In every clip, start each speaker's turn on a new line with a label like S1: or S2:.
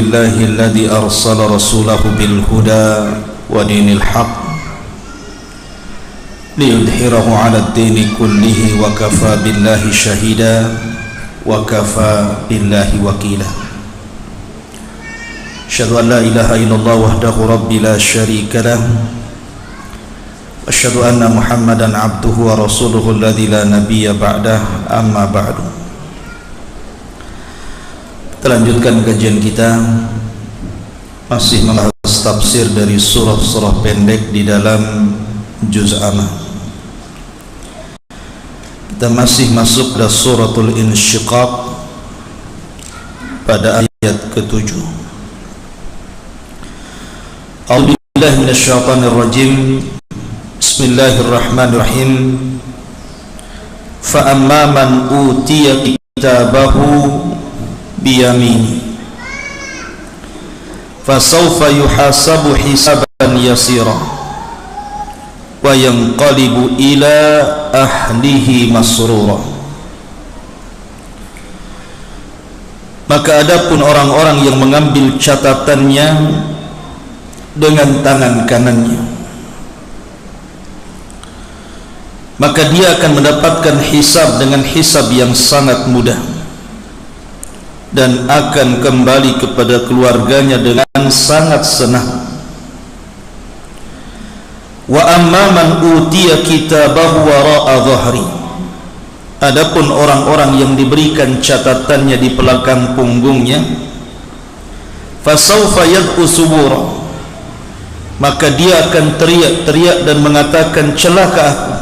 S1: لله الذي أرسل رسوله بالهدى ودين الحق ليظهره على الدين كله وكفى بالله شهيدا وكفى بالله وكيلا. أشهد أن لا إله إلا الله وحده ربي لا شريك له وأشهد أن محمدا عبده ورسوله الذي لا نبي بعده. أما بعد. Kita lanjutkan kajian kita masih membahas tafsir dari surah-surah pendek di dalam juz amma. Kita masih masuk ke suratul Insyiqaq pada ayat ke-7. A'udzubillahi minasyaitonir rajim. Bismillahirrahmanirrahim. Fa amma man utiya kitabahu biyamini fasawfa yuhasabu hisaban yasira wa yanqalibu ila ahlihi masrura. Maka adapun orang-orang yang mengambil catatannya dengan tangan kanannya, maka dia akan mendapatkan hisab dengan hisab yang sangat mudah dan akan kembali kepada keluarganya dengan sangat senang. Wa amma man utiya kitabahu wara'a dhahri. Adapun orang-orang yang diberikan catatannya di belakang punggungnya, fasawfa yad'u subura. Maka dia akan teriak-teriak dan mengatakan, celaka aku.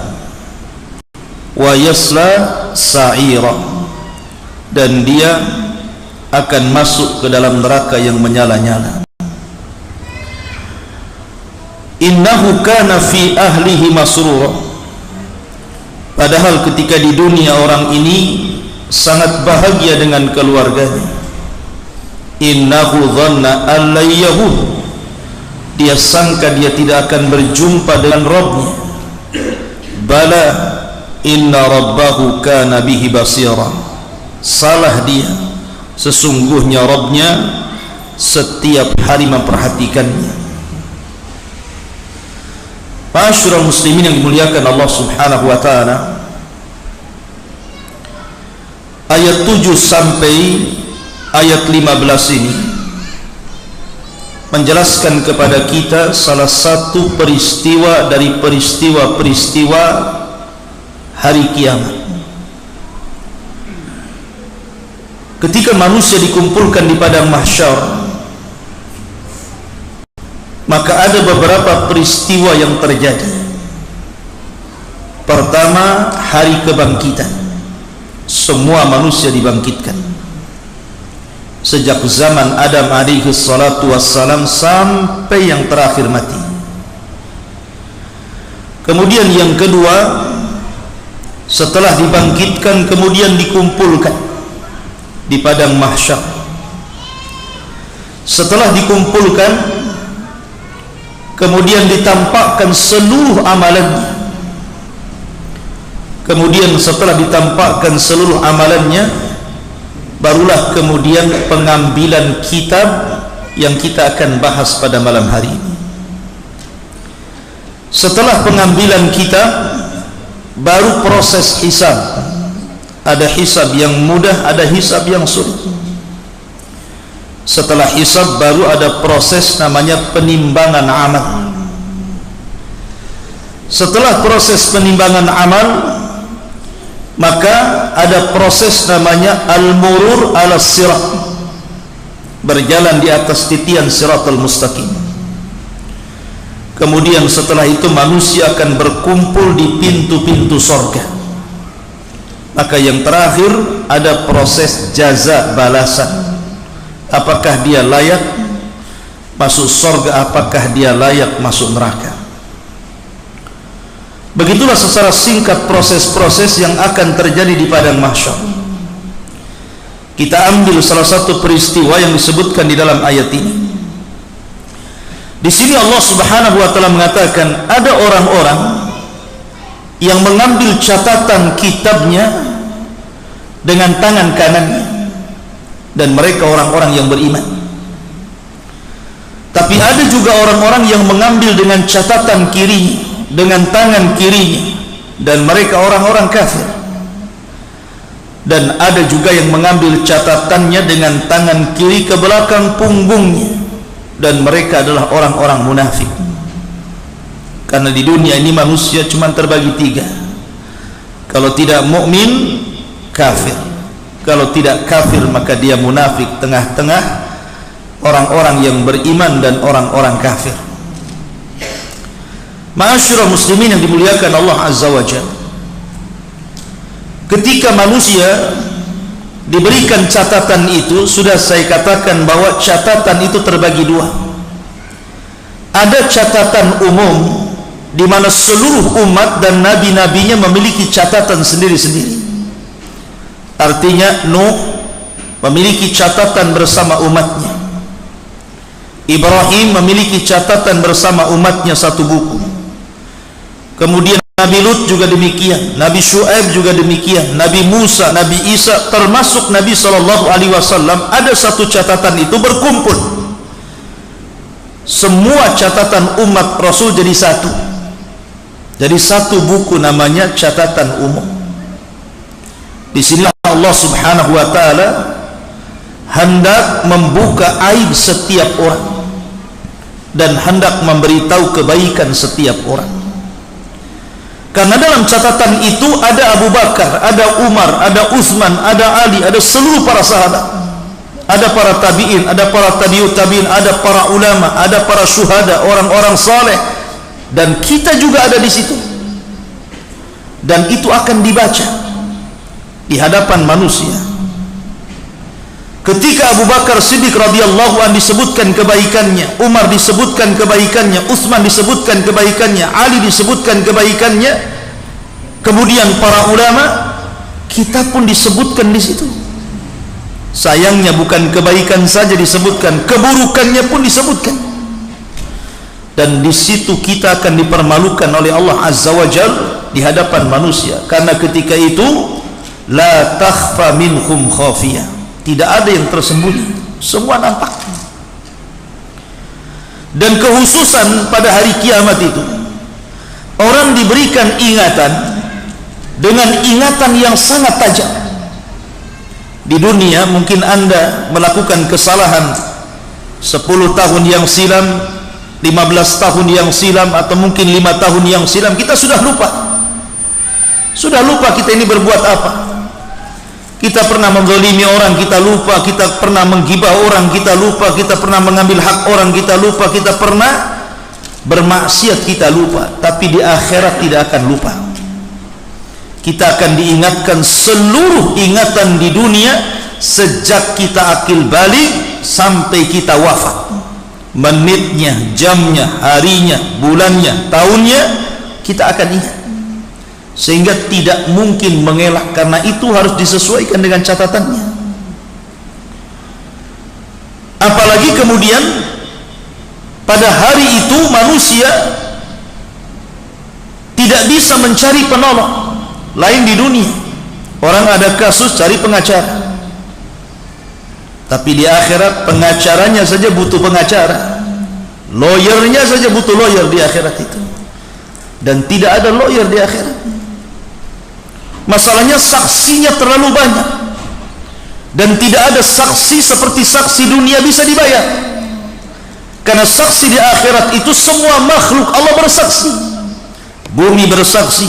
S1: Wa yasla sa'ira. Dan dia akan masuk ke dalam neraka yang menyala-nyala. Innahu kana fi ahlihi masrura. Padahal ketika di dunia orang ini sangat bahagia dengan keluarganya. Innahu dhanna an la yahud. Dia sangka dia tidak akan berjumpa dengan Rabbnya. Bala inna rabbahu kana bihi basira. Salah dia, sesungguhnya Rabbnya setiap hari memperhatikannya. Ma'asyiral muslimin yang dimuliakan Allah Subhanahu wa taala, ayat 7 sampai ayat 15 ini menjelaskan kepada kita salah satu peristiwa dari peristiwa-peristiwa hari kiamat. Ketika manusia dikumpulkan di padang mahsyar, maka ada beberapa peristiwa yang terjadi. Pertama, hari kebangkitan. Semua manusia dibangkitkan. Sejak zaman Adam alaihi salatu wassalam sampai yang terakhir mati. Kemudian yang kedua, setelah dibangkitkan kemudian dikumpulkan di padang mahsyar. Setelah dikumpulkan kemudian ditampakkan seluruh amalannya. Kemudian setelah ditampakkan seluruh amalannya, barulah kemudian pengambilan kitab yang kita akan bahas pada malam hari ini. Setelah pengambilan kitab, baru proses hisab. Ada hisab yang mudah, ada hisab yang sulit. Setelah hisab baru ada proses namanya penimbangan amal. Setelah proses penimbangan amal, maka ada proses namanya al-murur ala sirat, berjalan di atas titian siratal mustaqim. Kemudian setelah itu manusia akan berkumpul di pintu-pintu surga. Maka yang terakhir ada proses jaza, balasan. Apakah dia layak masuk surga, apakah dia layak masuk neraka. Begitulah secara singkat proses-proses yang akan terjadi di padang mahsyar. Kita ambil salah satu peristiwa yang disebutkan di dalam ayat ini. Di sini Allah Subhanahu wa taala mengatakan ada orang-orang yang mengambil catatan kitabnya dengan tangan kanannya, dan mereka orang-orang yang beriman. Tapi ada juga orang-orang yang mengambil dengan catatan kiri, dengan tangan kirinya, dan mereka orang-orang kafir. Dan ada juga yang mengambil catatannya dengan tangan kiri ke belakang punggungnya, dan mereka adalah orang-orang munafik. Karena di dunia ini manusia cuma terbagi tiga. Kalau tidak mukmin, kafir. Kalau tidak kafir, maka dia munafik, tengah-tengah orang-orang yang beriman dan orang-orang kafir. Ma'asyiral muslimin yang dimuliakan Allah Azza wa Jalla, ketika manusia diberikan catatan itu, sudah saya katakan bahwa catatan itu terbagi dua. Ada catatan umum di mana seluruh umat dan nabi-nabinya memiliki catatan sendiri-sendiri. Artinya Nuh memiliki catatan bersama umatnya, Ibrahim memiliki catatan bersama umatnya satu buku. Kemudian Nabi Lut juga demikian, Nabi Syuaib juga demikian, Nabi Musa, Nabi Isa, termasuk Nabi SAW, ada satu catatan itu berkumpul. Semua catatan umat Rasul jadi satu. Jadi satu buku namanya catatan umum. Di sini Allah Subhanahu wa taala hendak membuka aib setiap orang dan hendak memberitahu kebaikan setiap orang. Karena dalam catatan itu ada Abu Bakar, ada Umar, ada Utsman, ada Ali, ada seluruh para sahabat, ada para tabi'in, ada para tabi'ut tabi'in, ada para ulama, ada para syuhada, orang-orang saleh, dan kita juga ada di situ. Dan itu akan dibaca di hadapan manusia. Ketika Abu Bakar Siddiq radhiyallahu anhu disebutkan kebaikannya, Umar disebutkan kebaikannya, Utsman disebutkan kebaikannya, Ali disebutkan kebaikannya, kemudian para ulama, kita pun disebutkan di situ. Sayangnya bukan kebaikan saja disebutkan, keburukannya pun disebutkan. Dan di situ kita akan dipermalukan oleh Allah Azza wa Jalla di hadapan manusia. Karena ketika itu la takhfa minhum khafiyah, tidak ada yang tersembunyi, semua nampak. Dan kehususan pada hari kiamat itu, orang diberikan ingatan dengan ingatan yang sangat tajam. Di dunia mungkin Anda melakukan kesalahan 10 tahun yang silam, 15 tahun yang silam, atau mungkin 5 tahun yang silam, kita sudah lupa. Sudah lupa kita ini berbuat apa. Kita pernah menzalimi orang, kita lupa. Kita pernah menggibah orang, kita lupa. Kita pernah mengambil hak orang, kita lupa. Kita pernah bermaksiat, kita lupa. Tapi di akhirat tidak akan lupa. Kita akan diingatkan seluruh ingatan di dunia sejak kita akil balik sampai kita wafat. Menitnya, jamnya, harinya, bulannya, tahunnya, kita akan ingat. Sehingga tidak mungkin mengelak, karena itu harus disesuaikan dengan catatannya. Apalagi kemudian pada hari itu manusia tidak bisa mencari penolong lain di dunia. Orang ada kasus cari pengacara, tapi di akhirat pengacaranya saja butuh pengacara, lawyernya saja butuh lawyer di akhirat itu. Dan tidak ada lawyer di akhirat. Masalahnya saksinya terlalu banyak, dan tidak ada saksi seperti saksi dunia bisa dibayar. Karena saksi di akhirat itu semua makhluk Allah bersaksi. Bumi bersaksi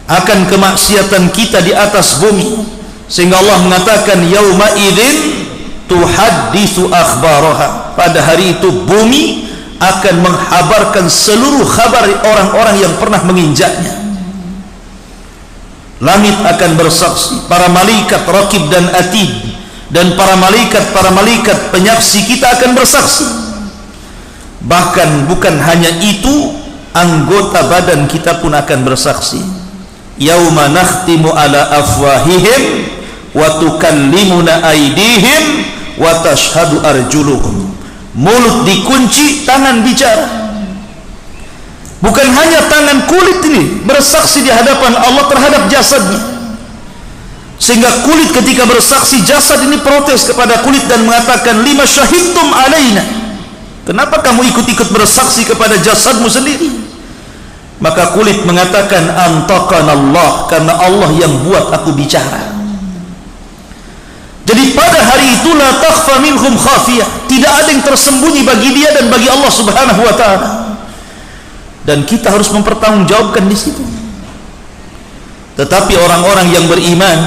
S1: akan kemaksiatan kita di atas bumi, sehingga Allah mengatakan yauma idzin tuhadditsu akhbaraha. Pada hari itu bumi akan menghabarkan seluruh kabar orang-orang yang pernah menginjaknya. Langit akan bersaksi, para malaikat Raqib dan Atid, dan para malaikat penyaksi kita akan bersaksi. Bahkan bukan hanya itu, anggota badan kita pun akan bersaksi. Yauma nakhtimu ala afwahihim wa tukallimuna aydihim wa tashhadu arjuluhum. Mulut dikunci, tangan bicara. Bukan hanya tangan, kulit ini bersaksi di hadapan Allah terhadap jasadnya. Sehingga kulit ketika bersaksi, jasad ini protes kepada kulit dan mengatakan lima syahidtum alaina. Kenapa kamu ikut-ikut bersaksi kepada jasadmu sendiri? Maka kulit mengatakan, antaqanallah, karena Allah yang buat aku bicara. Jadi pada hari itu la takhfa minhum khafiyah, tidak ada yang tersembunyi bagi dia dan bagi Allah Subhanahu wa taala. Dan kita harus mempertanggungjawabkan di situ. Tetapi orang-orang yang beriman,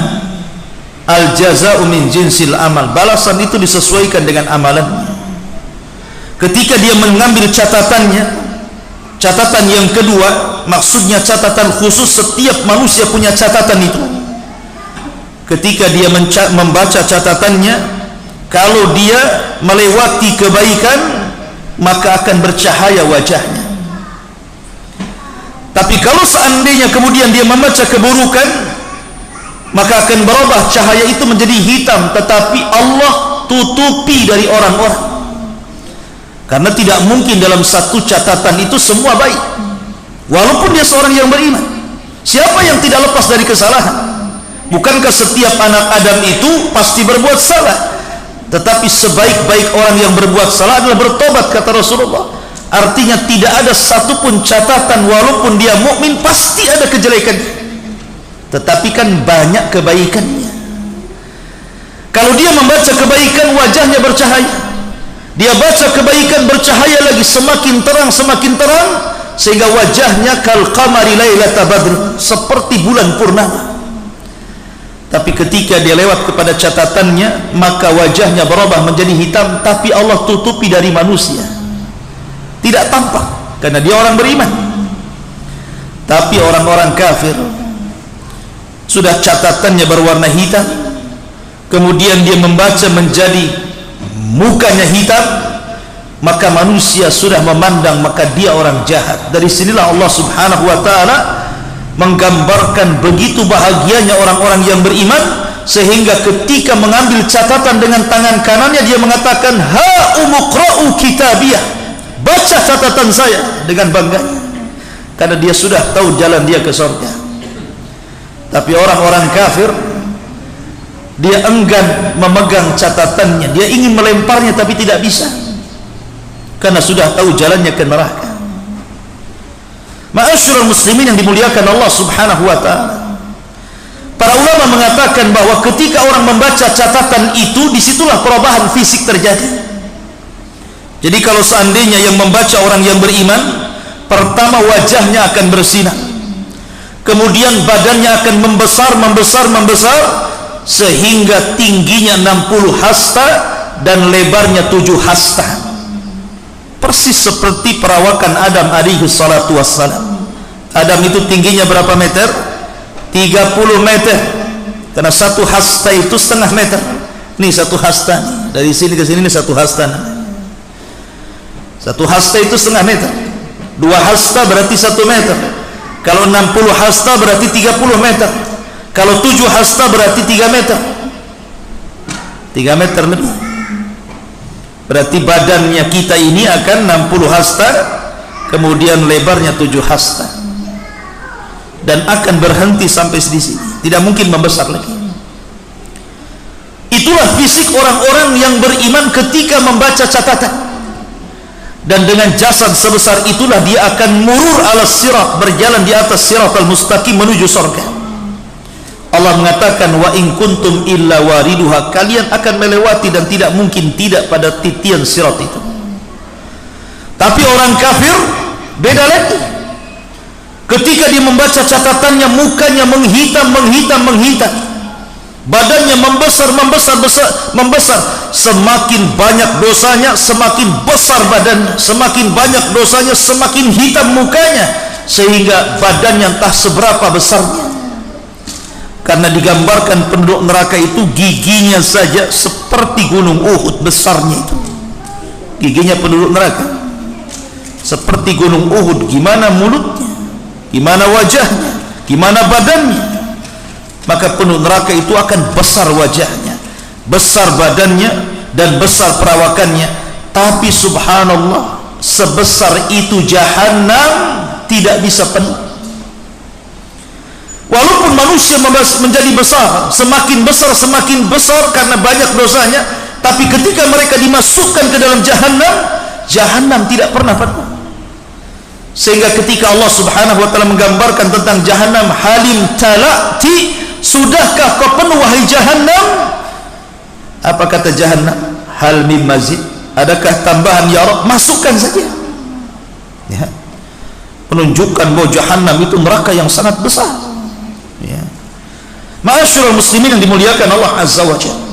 S1: al jaza'u min jinsil amal, balasan itu disesuaikan dengan amalannya. Ketika dia mengambil catatannya, catatan yang kedua, maksudnya catatan khusus, setiap manusia punya catatan itu. Ketika dia membaca catatannya, kalau dia melewati kebaikan, maka akan bercahaya wajahnya. Tapi kalau seandainya kemudian dia membaca keburukan, maka akan berubah cahaya itu menjadi hitam, tetapi Allah tutupi dari orang-orang. Karena tidak mungkin dalam satu catatan itu semua baik, walaupun dia seorang yang beriman. Siapa yang tidak lepas dari kesalahan? Bukankah setiap anak Adam itu pasti berbuat salah? Tetapi sebaik-baik orang yang berbuat salah adalah bertobat, kata Rasulullah. Artinya tidak ada satupun catatan, walaupun dia mukmin pasti ada kejelekan, tetapi kan banyak kebaikannya. Kalau dia membaca kebaikan, wajahnya bercahaya. Dia baca kebaikan, bercahaya lagi, semakin terang, sehingga wajahnya kal qamari lailata badr, seperti bulan purnama. Tapi ketika dia lewat kepada catatannya, maka wajahnya berubah menjadi hitam, tapi Allah tutupi dari manusia, tidak tampak, karena dia orang beriman. Tapi orang-orang kafir, sudah catatannya berwarna hitam, kemudian dia membaca menjadi mukanya hitam, maka manusia sudah memandang, maka dia orang jahat. Dari sinilah Allah Subhanahu wa ta'ala menggambarkan begitu bahagianya orang-orang yang beriman, sehingga ketika mengambil catatan dengan tangan kanannya, dia mengatakan, ha umuqra'u kitabiyah, baca catatan saya, dengan bangganya, karena dia sudah tahu jalan dia ke surga. Tapi orang-orang kafir, dia enggan memegang catatannya, dia ingin melemparnya tapi tidak bisa, karena sudah tahu jalannya ke neraka. Ma'asyiral muslimin yang dimuliakan Allah Subhanahu wa ta'ala, para ulama mengatakan bahwa ketika orang membaca catatan itu, disitulah perubahan fisik terjadi. Jadi kalau seandainya yang membaca orang yang beriman, pertama wajahnya akan bersinar, kemudian badannya akan membesar, sehingga tingginya 60 hasta dan lebarnya 7 hasta, persis seperti perawakan Adam alaihi salatu wassalam. Adam itu tingginya berapa meter? 30 meter, karena satu hasta itu setengah meter. Nih satu hasta, dari sini ke sini ini satu hasta. Satu hasta itu setengah meter, 2 hasta berarti 1 meter. Kalau 60 hasta berarti 30 meter. Kalau 7 hasta berarti 3 meter. 3 meter lebih. Berarti badannya kita ini akan 60 hasta, kemudian lebarnya 7 hasta, dan akan berhenti sampai di sini, tidak mungkin membesar lagi. Itulah fisik orang-orang yang beriman ketika membaca catatan. Dan dengan jasad sebesar itulah dia akan murur alas sirat, berjalan di atas siratal mustaqim menuju surga. Allah mengatakan, wa in kuntum illa wariduha, kalian akan melewati dan tidak mungkin tidak pada titian sirat itu. Tapi orang kafir beda lagi. Ketika dia membaca catatannya, mukanya menghitam, badannya membesar. Semakin banyak dosanya, semakin besar badannya, semakin banyak dosanya, semakin hitam mukanya, sehingga badannya entah seberapa besarnya. Karena digambarkan penduduk neraka itu giginya saja seperti gunung Uhud besarnya itu. Giginya penduduk neraka seperti gunung Uhud. Gimana mulutnya, gimana wajahnya, gimana badannya? Maka penduduk neraka itu akan besar wajahnya, besar badannya, dan besar perawakannya. Tapi subhanallah, sebesar itu jahanam tidak bisa penuh. Walaupun manusia menjadi besar, semakin besar karena banyak dosanya, tapi ketika mereka dimasukkan ke dalam jahanam Jahannam tidak pernah penuh. Sehingga ketika Allah Subhanahu wa taala menggambarkan tentang Jahannam, halim talati, sudahkah kau penuh wahai Jahannam? Apa kata Jahannam? Hal mim mazid, adakah tambahan ya Rabb? Masukkan saja. Ya. Menunjukkan bahwa Jahannam itu neraka yang sangat besar. Ya. Ma'asyiral muslimin yang dimuliakan Allah Azza wa Jalla.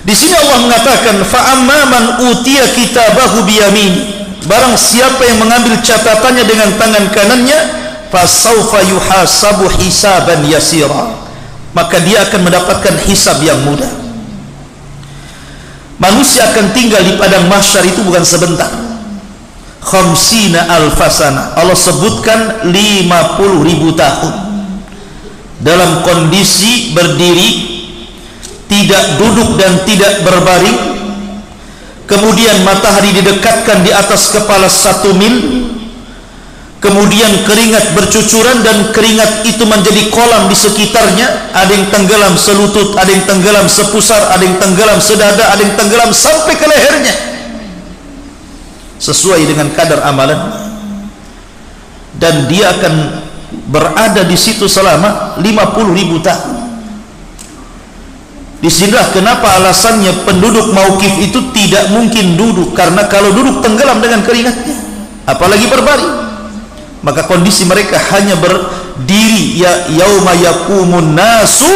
S1: Di sini Allah mengatakan, fa amman utiya kitabahu biyamini, barang siapa yang mengambil catatannya dengan tangan kanannya, fasaufa yuhasabu hisaban yasira, maka dia akan mendapatkan hisab yang mudah. Manusia akan tinggal di padang mahsyar itu bukan sebentar. Khamsina alfasana, Allah sebutkan 50.000 tahun dalam kondisi berdiri, tidak duduk dan tidak berbaring. Kemudian matahari didekatkan di atas kepala 1 mil. Kemudian keringat bercucuran dan keringat itu menjadi kolam di sekitarnya. Ada yang tenggelam selutut, ada yang tenggelam sepusar, ada yang tenggelam sedada, ada yang tenggelam sampai ke lehernya, sesuai dengan kadar amalan. Dan dia akan berada di situ selama 50.000 tahun. Disinilah kenapa alasannya penduduk Mauqif itu tidak mungkin duduk, karena kalau duduk tenggelam dengan keringatnya, apalagi berbaring. Maka kondisi mereka hanya berdiri, ya yauma yaqumun nasu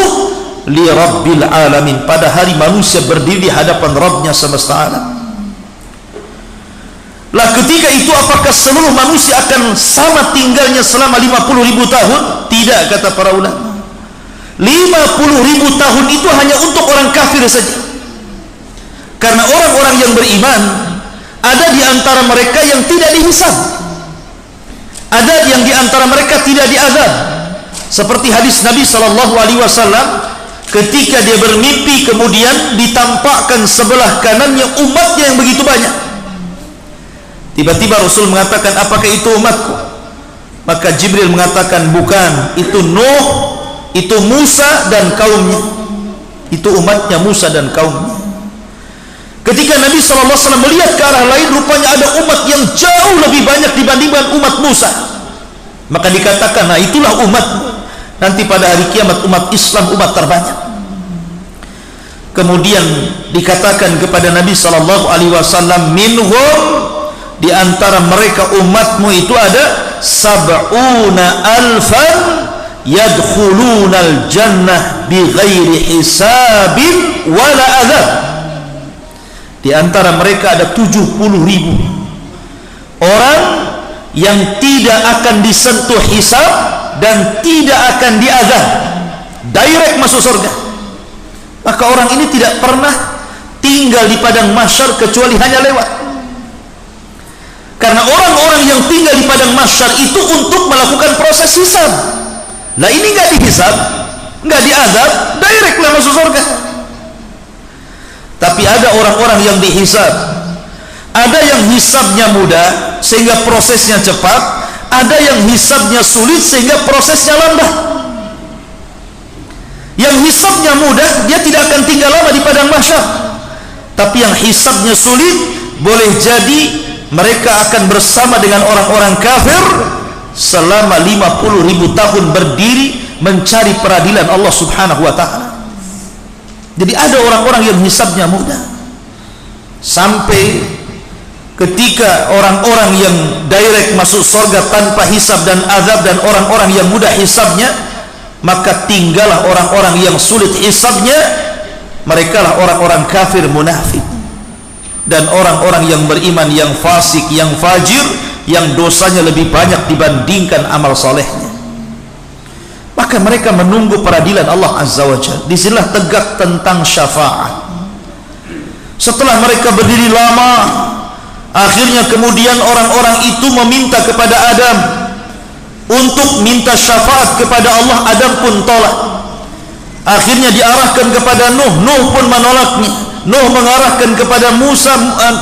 S1: li rabbil alamin, pada hari manusia berdiri di hadapan Rabbnya semesta alam. Lah ketika itu apakah seluruh manusia akan sama tinggalnya selama 50.000 tahun? Tidak, kata para ulama. 50.000 tahun itu hanya untuk orang kafir saja. Karena orang-orang yang beriman, ada di antara mereka yang tidak dihisab, ada yang di antara mereka tidak diazab. Seperti hadis Nabi SAW, ketika dia bermimpi kemudian ditampakkan sebelah kanannya umatnya yang begitu banyak. Tiba-tiba Rasul mengatakan, apakah itu umatku? Maka Jibril mengatakan, bukan, itu Nuh, itu Musa dan kaumnya, itu umatnya Musa dan kaumnya. Ketika Nabi SAW melihat ke arah lain, rupanya ada umat yang jauh lebih banyak dibandingkan umat Musa. Maka dikatakan, nah itulah umatmu. Nanti pada hari kiamat umat Islam umat terbanyak. Kemudian dikatakan kepada Nabi SAW, minhum, di antara mereka umatmu itu ada 70 alfan yadkhulunal jannah bighairi hisabin wala adzab. Di antara mereka ada 70.000 orang yang tidak akan disentuh hisab dan tidak akan diazab, direct masuk surga. Maka orang ini tidak pernah tinggal di padang mahsyar kecuali hanya lewat. Karena orang-orang yang tinggal di padang mahsyar itu untuk melakukan proses hisab. Nah ini nggak dihisab, nggak diazab, direct lah masuk surga. Tapi ada orang-orang yang dihisab, ada yang hisabnya mudah sehingga prosesnya cepat, ada yang hisabnya sulit sehingga prosesnya lambat. Yang hisabnya mudah, dia tidak akan tinggal lama di padang mahsyar. Tapi yang hisabnya sulit, boleh jadi mereka akan bersama dengan orang-orang kafir selama 50.000 tahun berdiri mencari peradilan Allah Subhanahu wa ta'ala. Jadi ada orang-orang yang hisabnya mudah, sampai ketika orang-orang yang direct masuk surga tanpa hisab dan azab, dan orang-orang yang mudah hisabnya, maka tinggallah orang-orang yang sulit hisabnya. Mereka lah orang-orang kafir munafik dan orang-orang yang beriman yang fasik, yang fajir, yang dosanya lebih banyak dibandingkan amal solehnya. Maka mereka menunggu peradilan Allah Azza wa Jalla. Disinilah tegak tentang syafaat. Setelah mereka berdiri lama, akhirnya kemudian orang-orang itu meminta kepada Adam untuk minta syafaat kepada Allah. Adam pun tolak. Akhirnya diarahkan kepada Nuh, Nuh pun menolaknya. Nuh mengarahkan kepada Musa,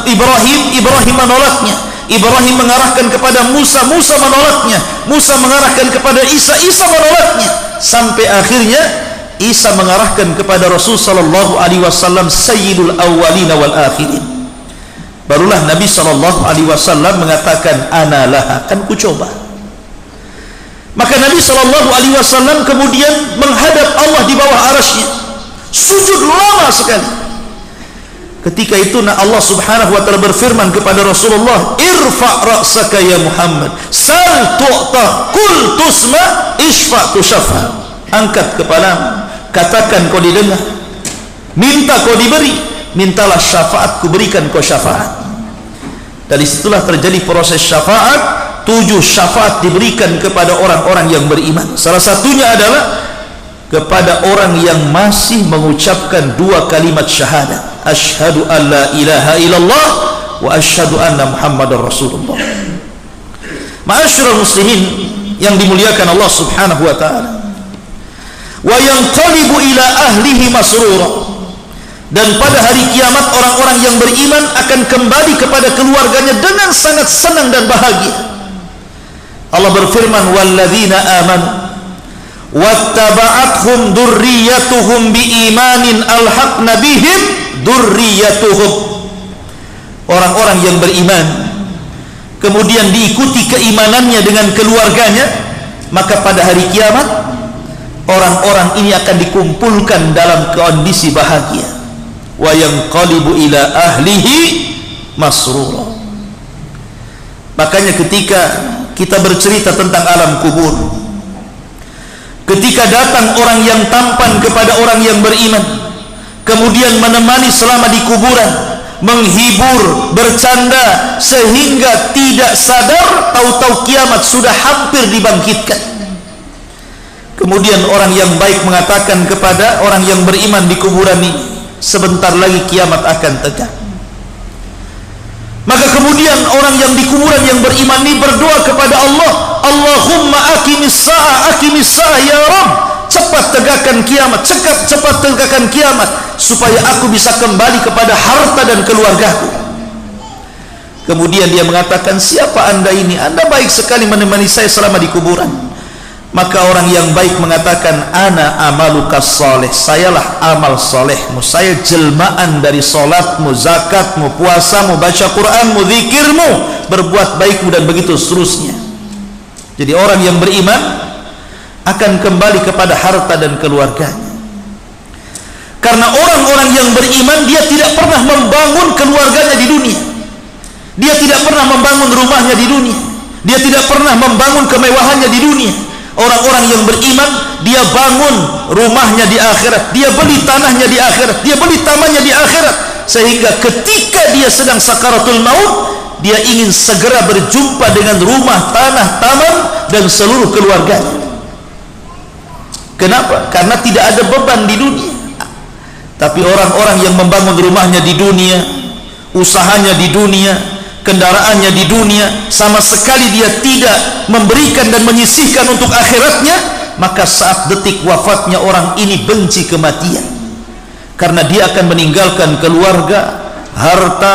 S1: Ibrahim menolaknya. Ibrahim mengarahkan kepada Musa, Musa menolaknya. Musa mengarahkan kepada Isa, Isa menolaknya. Sampai akhirnya Isa mengarahkan kepada Rasul sallallahu alaihi wasallam, sayyidul awwalin wal akhirin, barulah Nabi SAW mengatakan ana laha, kan ku coba. Maka Nabi SAW kemudian menghadap Allah di bawah arasy-Nya, sujud lama sekali. Ketika itu Allah Subhanahu wa taala berfirman kepada Rasulullah, irfa' ra'saka ya Muhammad, sal tu'ta, qul tusma, isfa' tushafa. Angkat kepalamu, katakan kau didengar, minta kau diberi, mintalah syafaat, ku berikan kau syafaat. Dari situlah terjadi proses syafaat. 7 syafaat diberikan kepada orang-orang yang beriman. Salah satunya adalah kepada orang yang masih mengucapkan 2 kalimat syahadat, asyhadu an la ilaha illallah wa asyhadu anna muhammadar rasulullah. Ma'asyiral muslimin yang dimuliakan Allah Subhanahu wa taala, wa yanqalibu ila ahlihi masrura, dan pada hari kiamat orang-orang yang beriman akan kembali kepada keluarganya dengan sangat senang dan bahagia. Allah berfirman, walladzina amanu wattaba'athum dzurriyyatuhum biimanin alhaqna bihim dzurriyyatuhum. Orang-orang yang beriman kemudian diikuti keimanannya dengan keluarganya, maka pada hari kiamat orang-orang ini akan dikumpulkan dalam kondisi bahagia. Wa yanqalibu ila ahlihi masrura. Makanya ketika kita bercerita tentang alam kubur, ketika datang orang yang tampan kepada orang yang beriman, kemudian menemani selama di kuburan, menghibur, bercanda, sehingga tidak sadar tahu-tahu kiamat sudah hampir dibangkitkan. Kemudian orang yang baik mengatakan kepada orang yang beriman di kuburan ini, sebentar lagi kiamat akan tegak. Maka kemudian orang yang di kuburan yang beriman ini berdoa kepada Allah, Allahumma aqimis sa'ah ya Rabb, cepat tegakkan kiamat, cepat tegakkan kiamat, supaya aku bisa kembali kepada harta dan keluargaku. Kemudian dia mengatakan, siapa anda ini? Anda baik sekali menemani saya selama di kuburan. Maka orang yang baik mengatakan, ana amalukas soleh, sayalah amal solehmu, saya jelmaan dari solatmu, zakatmu, puasamu, baca Quranmu, zikirmu, berbuat baikmu, dan begitu seterusnya. Jadi orang yang beriman akan kembali kepada harta dan keluarganya. Karena orang-orang yang beriman, dia tidak pernah membangun keluarganya di dunia, dia tidak pernah membangun rumahnya di dunia, dia tidak pernah membangun kemewahannya di dunia. Orang-orang yang beriman, dia bangun rumahnya di akhirat, dia beli tanahnya di akhirat, dia beli tamannya di akhirat, sehingga ketika dia sedang sakaratul maut, dia ingin segera berjumpa dengan rumah, tanah, taman, dan seluruh keluarganya. Kenapa? Karena tidak ada beban di dunia. Tapi orang-orang yang membangun rumahnya di dunia, usahanya di dunia, kendaraannya di dunia, sama sekali dia tidak memberikan dan menyisihkan untuk akhiratnya, maka saat detik wafatnya orang ini benci kematian, karena dia akan meninggalkan keluarga, harta,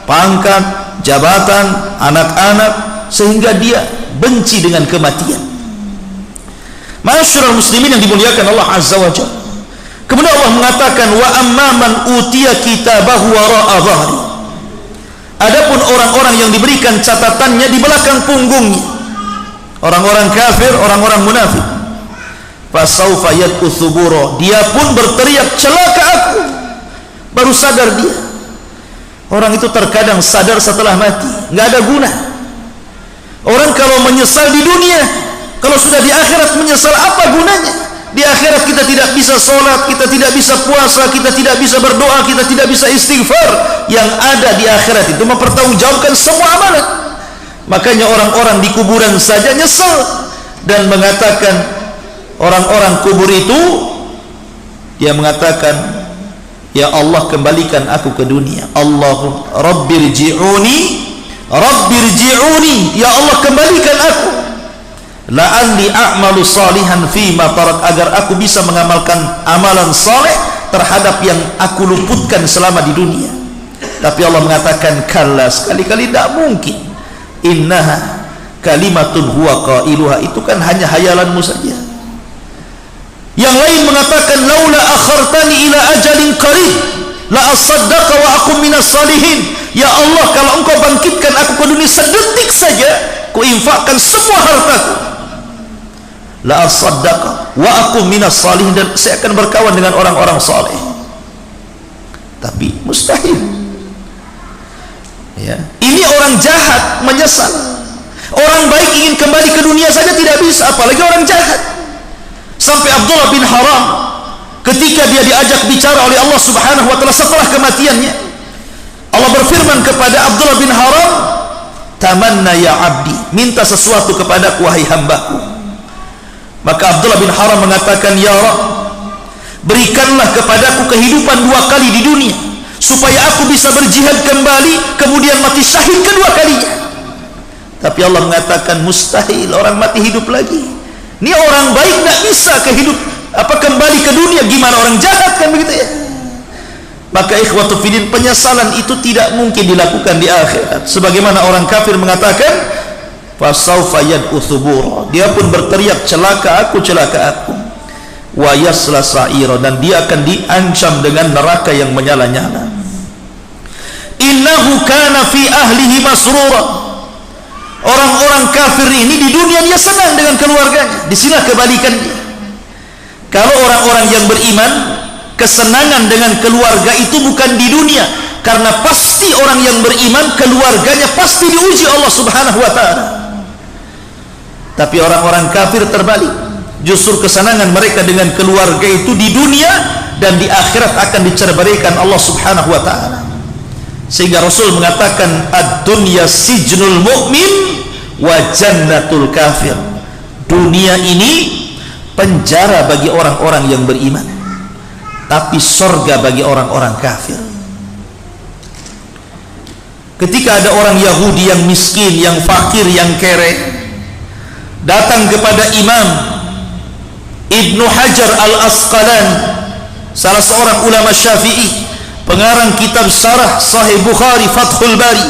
S1: pangkat, jabatan, anak-anak, sehingga dia benci dengan kematian. Ma'asyiral muslimin yang dimuliakan Allah Azza wa Jalla, kemudian Allah mengatakan, wa amman utiya kitabahu wara'a dhahri. Adapun orang-orang yang diberikan catatannya di belakang punggungnya, orang-orang kafir, orang-orang munafik, fasaufa yad'u thubura, dia pun berteriak, celaka aku. Baru sadar dia. Orang itu terkadang sadar setelah mati, nggak ada guna. Orang kalau menyesal di dunia, kalau sudah di akhirat menyesal, apa gunanya? Di akhirat kita tidak bisa sholat, kita tidak bisa puasa, kita tidak bisa berdoa, kita tidak bisa istighfar. Yang ada di akhirat itu mempertanggungjawabkan semua amalan. Makanya orang-orang di kuburan saja nyesal dan mengatakan, orang-orang kubur itu, dia mengatakan, ya Allah, kembalikan aku ke dunia. Allahumma rabbirji'uni, ya Allah, kembalikan aku, la'alli a'malu salihan fima tarak, agar aku bisa mengamalkan amalan saleh terhadap yang aku luputkan selama di dunia. Tapi Allah mengatakan, kalla, sekali-kali tidak mungkin. Innaha kalimatun huwa qailuha, itu kan hanya hayalanmu saja. Yang lain mengatakan, laula akhartani ila ajalin qarib la asaddaqa wa akum minas salihin. ya Allah, kalau engkau bangkitkan aku ke dunia sedetik saja, ku infakkan semua hartaku, la asaddaqa wa aku minas salihin, dan saya akan berkawan dengan orang-orang saleh. Tapi mustahil. Ya, ini orang jahat menyesal. Orang baik ingin kembali ke dunia saja tidak bisa, apalagi orang jahat. Sampai Abdullah bin Haram, ketika dia diajak bicara oleh Allah Subhanahu wa taala setelah kematiannya, Allah berfirman kepada Abdullah bin Haram, tamanna ya abdi, minta sesuatu kepadaku wahai hambaku. Maka Abdullah bin Haram mengatakan, ya Rabb, berikanlah kepadaku kehidupan 2 kali di dunia, supaya aku bisa berjihad kembali, kemudian mati syahid kedua kalinya. Tapi Allah mengatakan mustahil orang mati hidup lagi. Ini orang baik tidak bisa kembali ke dunia, gimana orang jahat, kan begitu ya. Maka ikhwatu fiddin, penyesalan itu tidak mungkin dilakukan di akhirat. Sebagaimana orang kafir mengatakan, fasaufa yad'u thubura, dia pun berteriak celaka aku, wa yasla sa'ira, dan dia akan diancam dengan neraka yang menyala-nyala. Innahu kana fi ahlihi masrura, orang-orang kafir ini di dunia dia senang dengan keluarganya. Di sini kebalikannya. Kalau orang-orang yang beriman, kesenangan dengan keluarga itu bukan di dunia, karena pasti orang yang beriman keluarganya pasti diuji Allah Subhanahu wa taala. Tapi orang-orang kafir terbalik, justru kesenangan mereka dengan keluarga itu di dunia, dan di akhirat akan diceraikan Allah Subhanahu wa taala. Sehingga Rasul mengatakan, ad-dunya sijnul mu'min wa jannatul kafir. Dunia ini penjara bagi orang-orang yang beriman, tapi surga bagi orang-orang kafir. Ketika ada orang Yahudi yang miskin, yang fakir, yang kere, datang kepada Imam Ibnu Hajar Al-Asqalani, salah seorang ulama Syafi'i, pengarang kitab syarah Sahih Bukhari Fathul Bari,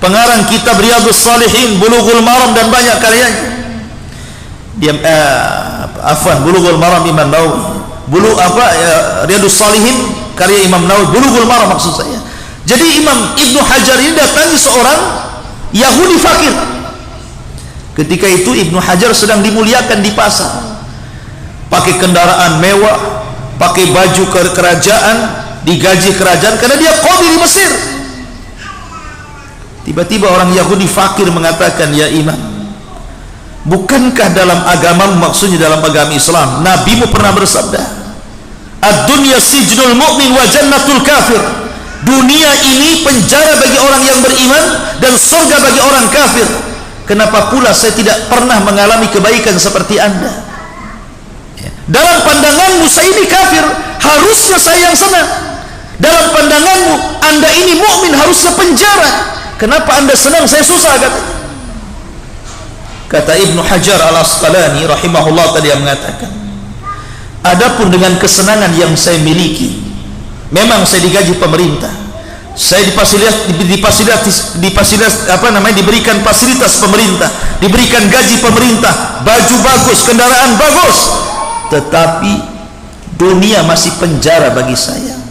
S1: pengarang kitab Riyadhus Shalihin, Bulughul Maram, dan banyak karyanya. Bulughul Maram Imam Nawawi, Riyadhus Shalihin karya Imam Nawawi, Bulughul Maram maksud saya. Jadi Imam Ibnu Hajar ini datangi seorang Yahudi fakir. Ketika itu Ibnu Hajar sedang dimuliakan di pasar, pakai kendaraan mewah, pakai baju kerajaan, digaji kerajaan karena dia qadhi di Mesir. Tiba-tiba orang Yahudi fakir mengatakan, ya Imam, bukankah dalam agamamu, maksudnya dalam agama Islam, nabimu pernah bersabda, ad-dunya sijnul mu'min wa jannatul kafir, dunia ini penjara bagi orang yang beriman dan surga bagi orang kafir. Kenapa pula saya tidak pernah mengalami kebaikan seperti anda? Dalam pandanganmu saya ini kafir, harusnya saya yang senang. Dalam pandanganmu anda ini mukmin, harusnya penjara. Kenapa anda senang, saya susah, katanya. Kata Ibnu Hajar Al-Asqalani rahimahullah tadi yang mengatakan, adapun dengan kesenangan yang saya miliki, memang saya digaji pemerintah, saya diberikan fasilitas pemerintah, diberikan gaji pemerintah, baju bagus, kendaraan bagus, tetapi dunia masih penjara bagi saya.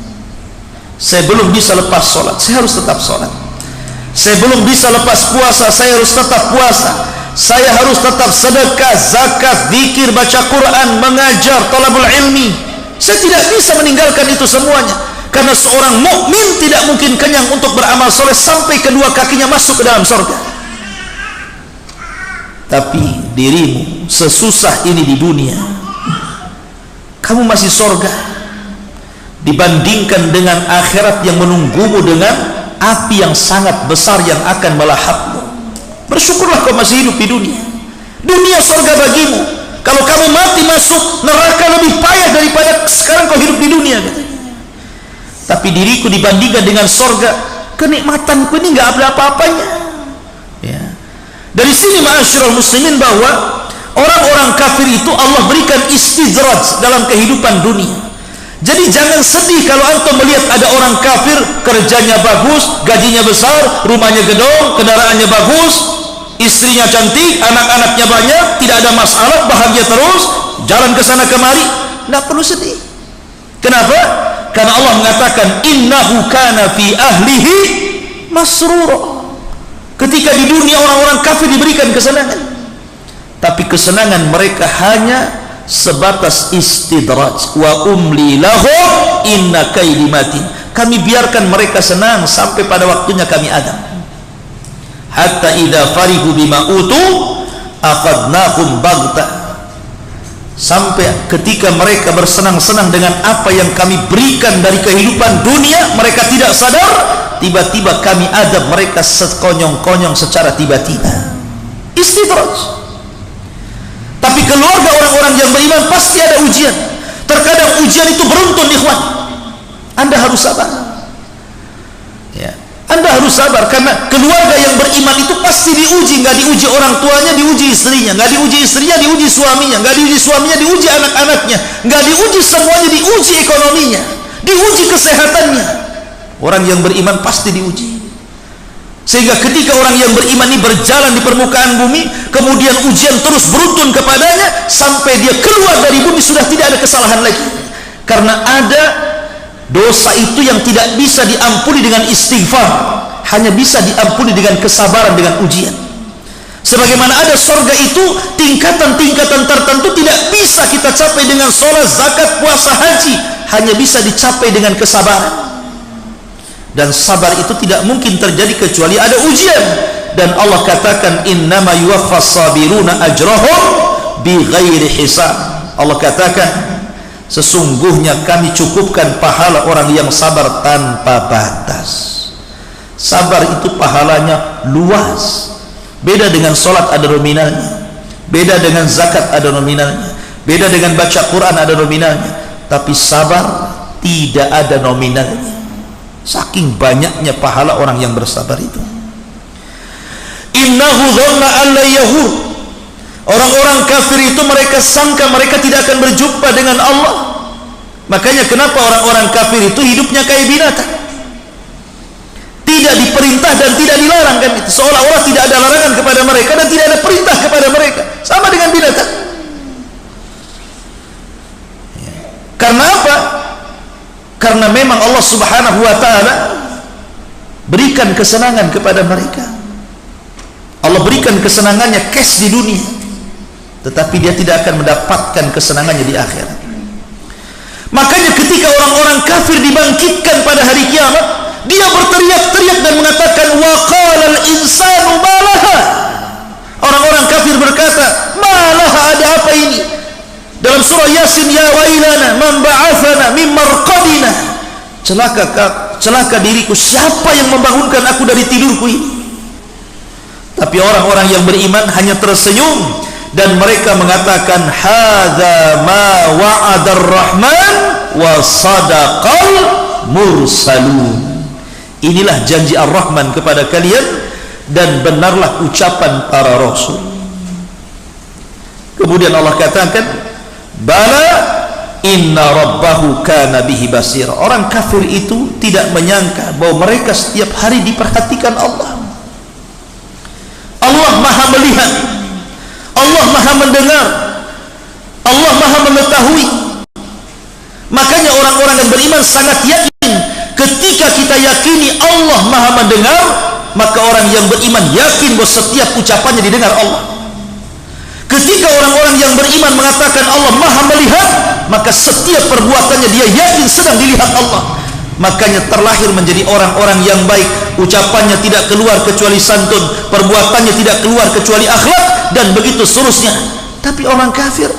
S1: Saya belum bisa lepas sholat, saya harus tetap sholat. Saya belum bisa lepas puasa, saya harus tetap puasa. Saya harus tetap sedekah, zakat, zikir, baca Quran, mengajar, talabul ilmi. Saya tidak bisa meninggalkan itu semuanya, karena seorang mukmin tidak mungkin kenyang untuk beramal soleh sampai kedua kakinya masuk ke dalam surga. Tapi dirimu sesusah ini di dunia, kamu masih surga dibandingkan dengan akhirat yang menunggumu dengan api yang sangat besar yang akan melahapmu. Bersyukurlah kau masih hidup di dunia. Dunia surga bagimu. Kalau kamu mati masuk neraka lebih payah daripada sekarang kau hidup di dunia, katanya. Tapi diriku dibandingkan dengan surga, kenikmatanku ini nggak ada apa-apanya. Ya. Dari sini ma'asyiral muslimin, bahwa orang-orang kafir itu Allah berikan istidraj dalam kehidupan dunia. Jadi jangan sedih kalau antum melihat ada orang kafir, kerjanya bagus, gajinya besar, rumahnya gedong, kendaraannya bagus, istrinya cantik, anak-anaknya banyak, tidak ada masalah, bahagia terus, jalan ke sana kemari, tidak perlu sedih. Kenapa? Karena Allah mengatakan innahu kana fi ahlihi masrura. Ketika di dunia orang-orang kafir diberikan kesenangan, tapi kesenangan mereka hanya sebatas istidraj. Wa umli lahum inna kaidi matin. Kami biarkan mereka senang sampai pada waktunya kami adab. Hatta idza farihu bima utu akhadnahum baghtah. Sampai ketika mereka bersenang-senang dengan apa yang kami berikan dari kehidupan dunia, mereka tidak sadar, tiba-tiba kami adab mereka sekonyong-konyong secara tiba-tiba. Istidraj. Tapi keluarga orang-orang yang beriman pasti ada ujian. Terkadang ujian itu beruntun, ikhwan. Anda harus sabar. Ya. Anda harus sabar, karena keluarga yang beriman itu pasti diuji. Nggak diuji orang tuanya, diuji istrinya. Nggak diuji istrinya, diuji suaminya. Nggak diuji suaminya, diuji anak-anaknya. Nggak diuji semuanya, diuji ekonominya, diuji kesehatannya. Orang yang beriman pasti diuji. Sehingga ketika orang yang beriman ini berjalan di permukaan bumi, kemudian ujian terus beruntun kepadanya sampai dia keluar dari bumi sudah tidak ada kesalahan lagi. Karena ada dosa itu yang tidak bisa diampuni dengan istighfar, hanya bisa diampuni dengan kesabaran, dengan ujian. Sebagaimana ada surga itu tingkatan-tingkatan tertentu tidak bisa kita capai dengan sholat, zakat, puasa, haji, hanya bisa dicapai dengan kesabaran. Dan sabar itu tidak mungkin terjadi kecuali ada ujian. Dan Allah katakan innama yuwaffas sabiruna ajrahum bighairi hisab. Allah katakan sesungguhnya kami cukupkan pahala orang yang sabar tanpa batas. Sabar itu pahalanya luas. Beda dengan sholat ada nominalnya, beda dengan zakat ada nominalnya, beda dengan baca Quran ada nominalnya. Tapi sabar tidak ada nominalnya, saking banyaknya pahala orang yang bersabar itu. Innahu dhanna an la yahur. Orang-orang kafir itu mereka sangka mereka tidak akan berjumpa dengan Allah. Makanya kenapa orang-orang kafir itu hidupnya kayak binatang, tidak diperintah dan tidak dilarang, kan? Seolah-olah tidak ada larangan kepada mereka dan tidak ada perintah kepada mereka, sama dengan binatang. Karena apa? Karena memang Allah Subhanahu wa ta'ala berikan kesenangan kepada mereka. Allah berikan kesenangannya cash di dunia, tetapi dia tidak akan mendapatkan kesenangannya di akhirat. Makanya ketika orang-orang kafir dibangkitkan pada hari kiamat, dia berteriak-teriak dan mengatakan wa qalal insanu malaha. Orang-orang kafir berkata, malaha, ada apa ini? Dalam surah Yasin, ya wailana man ba'athana min marqadina. Celaka diriku, siapa yang membangunkan aku dari tidurku ini? Tapi orang-orang yang beriman hanya tersenyum dan mereka mengatakan hadza ma wa'adar rahman wa sadaqal mursalun. Inilah janji Ar-Rahman kepada kalian dan benarlah ucapan para rasul. Kemudian Allah katakan bala inna rabbahu kana bihi basir. Orang kafir itu tidak menyangka bahwa mereka setiap hari diperhatikan Allah. Allah maha melihat, Allah maha mendengar, Allah maha mengetahui. Makanya orang-orang yang beriman sangat yakin. Ketika kita yakini Allah maha mendengar, maka orang yang beriman yakin bahwa setiap ucapannya didengar Allah. Ketika orang-orang yang beriman mengatakan Allah maha melihat, maka setiap perbuatannya dia yakin sedang dilihat Allah. Makanya terlahir menjadi orang-orang yang baik. Ucapannya tidak keluar kecuali santun, perbuatannya tidak keluar kecuali akhlak, dan begitu seterusnya. Tapi orang kafir,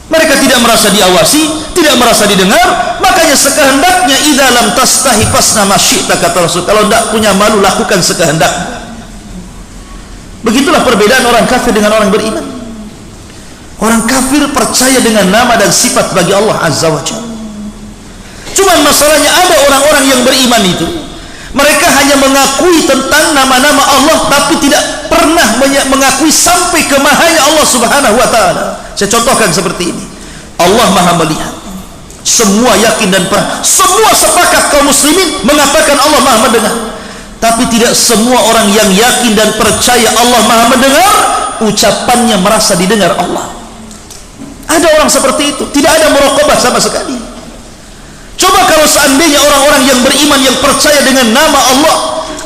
S1: mereka tidak merasa diawasi, tidak merasa didengar. Makanya sekehendaknya idza lam tastahi fasna ma syi'ta, kata Rasul. Kalau tidak punya malu, lakukan sekehendaknya. Begitulah perbedaan orang kafir dengan orang beriman. Orang kafir percaya dengan nama dan sifat bagi Allah Azza wa Jalla. Cuman masalahnya ada orang-orang yang beriman itu, mereka hanya mengakui tentang nama-nama Allah, tapi tidak pernah mengakui sampai ke mahanya Allah Subhanahu wa ta'ala. Saya contohkan seperti ini. Allah maha melihat, semua yakin dan semua sepakat kaum muslimin mengatakan Allah maha mendengar. Tapi tidak semua orang yang yakin dan percaya Allah maha mendengar, ucapannya merasa didengar Allah. Ada orang seperti itu, tidak ada muraqabah sama sekali. Coba kalau seandainya orang-orang yang beriman, yang percaya dengan nama Allah,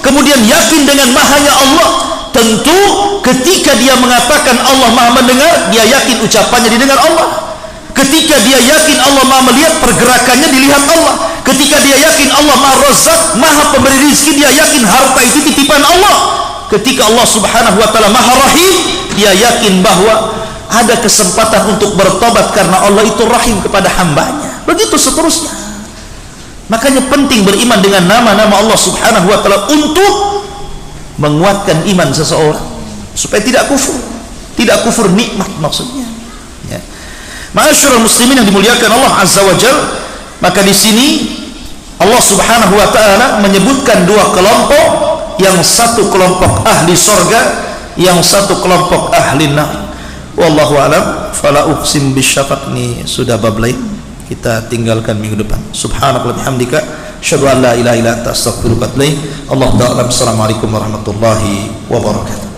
S1: kemudian yakin dengan mahanya Allah, tentu ketika dia mengatakan Allah maha mendengar, dia yakin ucapannya didengar Allah. Ketika dia yakin Allah maha melihat, pergerakannya dilihat Allah. Ketika dia yakin Allah maha razak, maha pemberi rizki, dia yakin harta itu titipan Allah. Ketika Allah subhanahu wa ta'ala maha rahim, dia yakin bahwa ada kesempatan untuk bertobat karena Allah itu rahim kepada hambanya. Begitu seterusnya. Makanya penting beriman dengan nama-nama Allah subhanahu wa ta'ala untuk menguatkan iman seseorang supaya tidak kufur nikmat maksudnya. Ma'asyiral muslimin yang dimuliakan Allah azza wa jalla, maka di sini Allah subhanahu wa ta'ala menyebutkan dua kelompok, yang satu kelompok ahli surga, yang satu kelompok ahli nar. Wallahu alam. Fala uqsim bisyafaq, ini sudah bab lain, kita tinggalkan minggu depan. Subhanakallahumma bihamdika asyhadu an la ilaha illa anta astaghfiruka wa atubu ilaik. Allahu a'lam. Assalamualaikum warahmatullahi wabarakatuh.